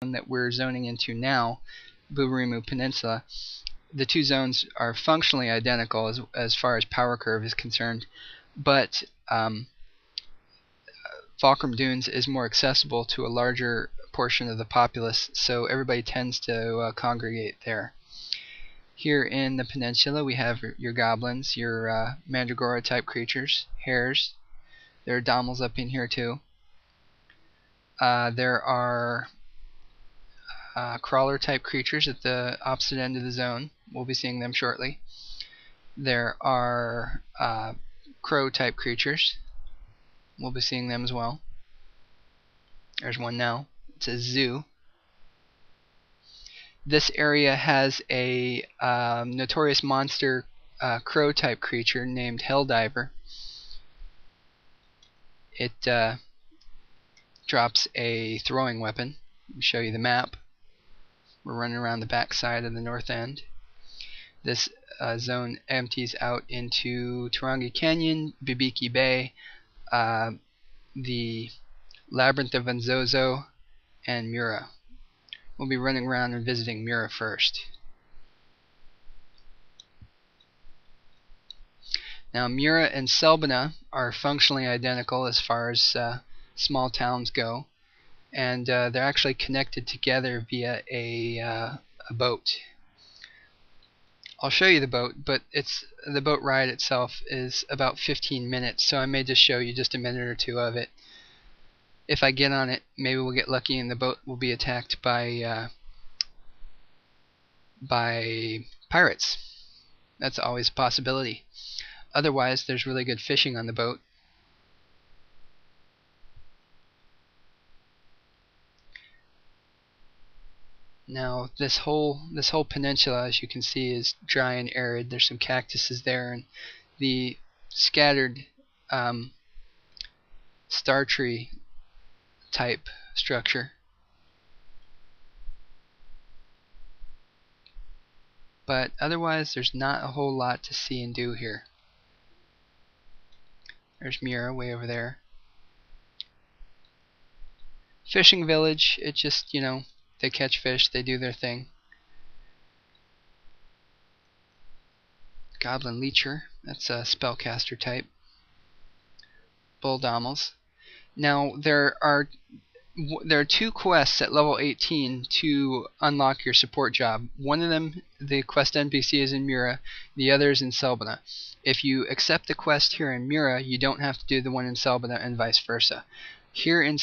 that we're zoning into now, Buburimu Peninsula, the two zones are functionally identical as far as power curve is concerned, but Fulcrum Dunes is more accessible to a larger portion of the populace, so everybody tends to congregate there. Here in the peninsula we have your goblins, your mandragora type creatures, hares. There are domels up in here too. There are crawler type creatures at the opposite end of the zone. We'll be seeing them shortly. There are crow type creatures. We'll be seeing them as well. There's one now. It's a zoo. This area has a notorious monster crow type creature named Helldiver. It drops a throwing weapon. Let me show you the map. We're running around the back side of the north end. This zone empties out into Taronga Canyon, Bibiki Bay, the Labyrinth of Nzozo, and Mura. We'll be running around and visiting Mura first. Now Mura and Selbina are functionally identical as far as small towns go, and they're actually connected together via a boat. I'll show you the boat, but the boat ride itself is about 15 minutes, so I may just show you just a minute or two of it. If I get on it, maybe we'll get lucky and the boat will be attacked by pirates. That's always a possibility. Otherwise, there's really good fishing on the boat. Now this whole peninsula, as you can see, is dry and arid. There's some cactuses there, and the scattered star tree type structure. But otherwise, there's not a whole lot to see and do here. There's Mura way over there. Fishing village, it just, they catch fish, they do their thing. Goblin Leecher, that's a spellcaster type. Bull Domels. Now there are 2 quests at level 18 to unlock your support job. One of them, the quest NPC, is in Mura, the other is in Selbina. If you accept the quest here in Mura, you don't have to do the one in Selbina, and vice versa. Here in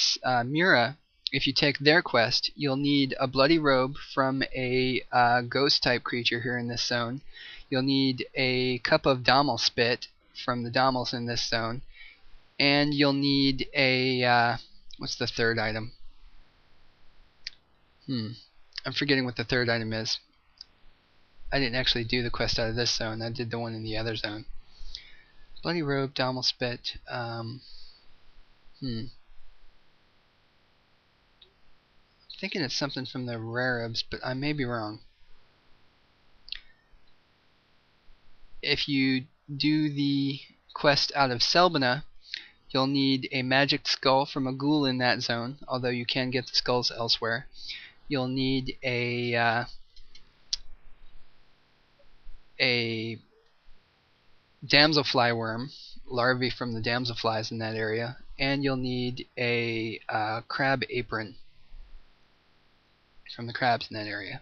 Mura, if you take their quest, you'll need a bloody robe from a ghost type creature here in this zone. You'll need a cup of Domel spit from the Domels in this zone, and you'll need a what's the third item? I'm forgetting what the third item is. I didn't actually do the quest out of this zone. I did the one in the other zone. Bloody robe, Domel spit. Thinking it's something from the Rarabs, but I may be wrong. If you do the quest out of Selbina, you'll need a magic skull from a ghoul in that zone, although you can get the skulls elsewhere. You'll need a damselfly worm, larvae from the damselflies in that area, and you'll need a crab apron from the crabs in that area.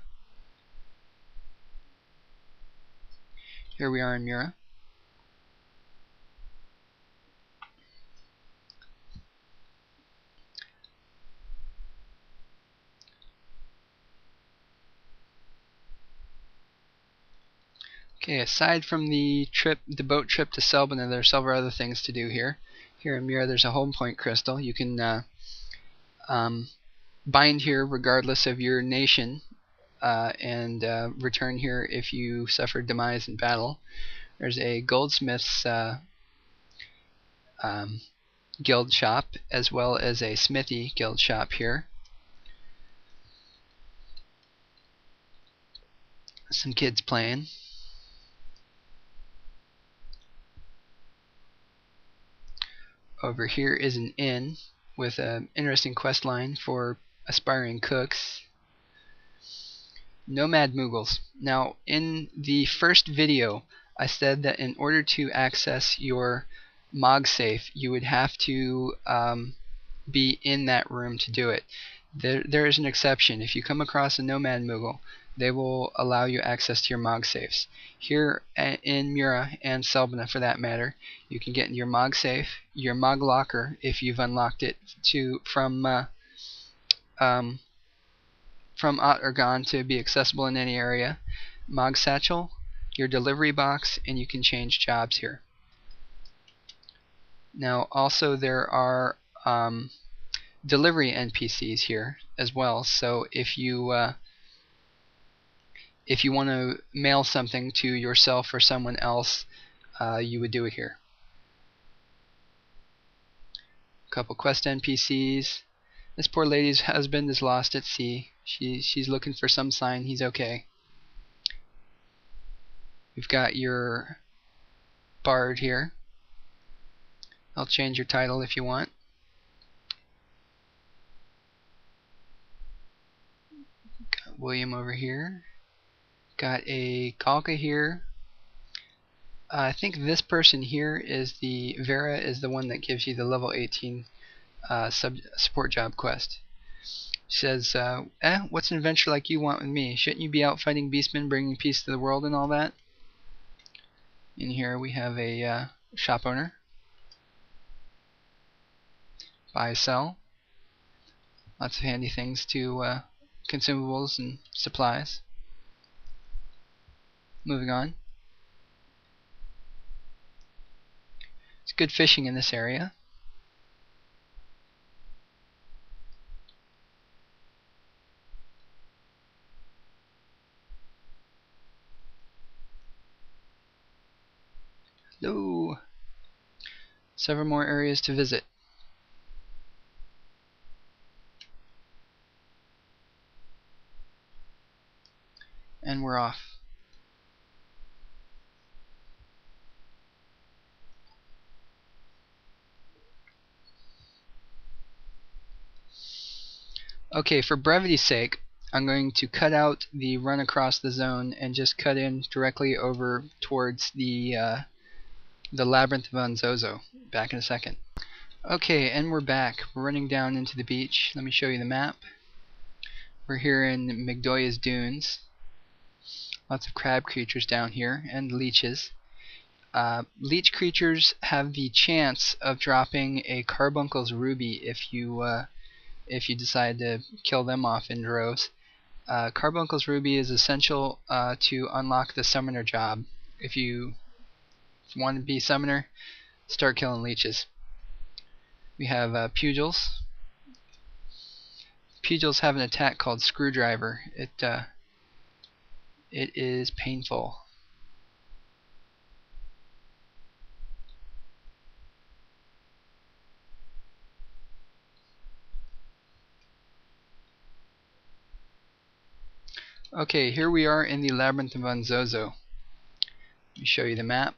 Here we are in Mura. Okay, aside from the boat trip to Selbina, there are several other things to do here. Here in Mura, there's a home point crystal. You can bind here regardless of your nation, and return here if you suffer demise in battle. There's a goldsmith's guild shop, as well as a smithy guild shop here. Some kids playing. Over here is an inn with an interesting quest line for aspiring cooks. Nomad Moogles. Now, in the first video, I said that in order to access your Mog safe, you would have to be in that room to do it. There is an exception. If you come across a Nomad Moogle, they will allow you access to your Mog safes. Here in Mura and Selbina, for that matter, you can get your Mog safe, your Mog locker if you've unlocked it from Ott or Gone to be accessible in any area, Mog satchel, your delivery box, and you can change jobs here. Now also there are delivery NPCs here as well, so if you want to mail something to yourself or someone else, you would do it here. A couple quest NPCs. This poor lady's husband is lost at sea. She's looking for some sign he's okay. We've got your bard here. I'll change your title if you want. Got William over here. Got a Kalka here. I think this person here is Vera is the one that gives you the level 18 support job quest. She says, what's an adventure like you want with me? Shouldn't you be out fighting beastmen, bringing peace to the world and all that? In here we have a shop owner. Buy, sell. Lots of handy things to consumables and supplies. Moving on. It's good fishing in this area. Hello. Several more areas to visit. And we're off. Okay, for brevity's sake, I'm going to cut out the run across the zone and just cut in directly over towards the Labyrinth of Unzozo. Back in a second. Okay, and we're back. We're running down into the beach. Let me show you the map. We're here in Migdoya's Dunes. Lots of crab creatures down here, and leeches. Leech creatures have the chance of dropping a Carbuncle's Ruby if you decide to kill them off in droves. Carbuncle's Ruby is essential to unlock the Summoner job. If you want to be Summoner, start killing leeches. We have Pugils. Pugils have an attack called Screwdriver. It is painful. Okay, here we are in the Labyrinth of Unzozo. Let me show you the map.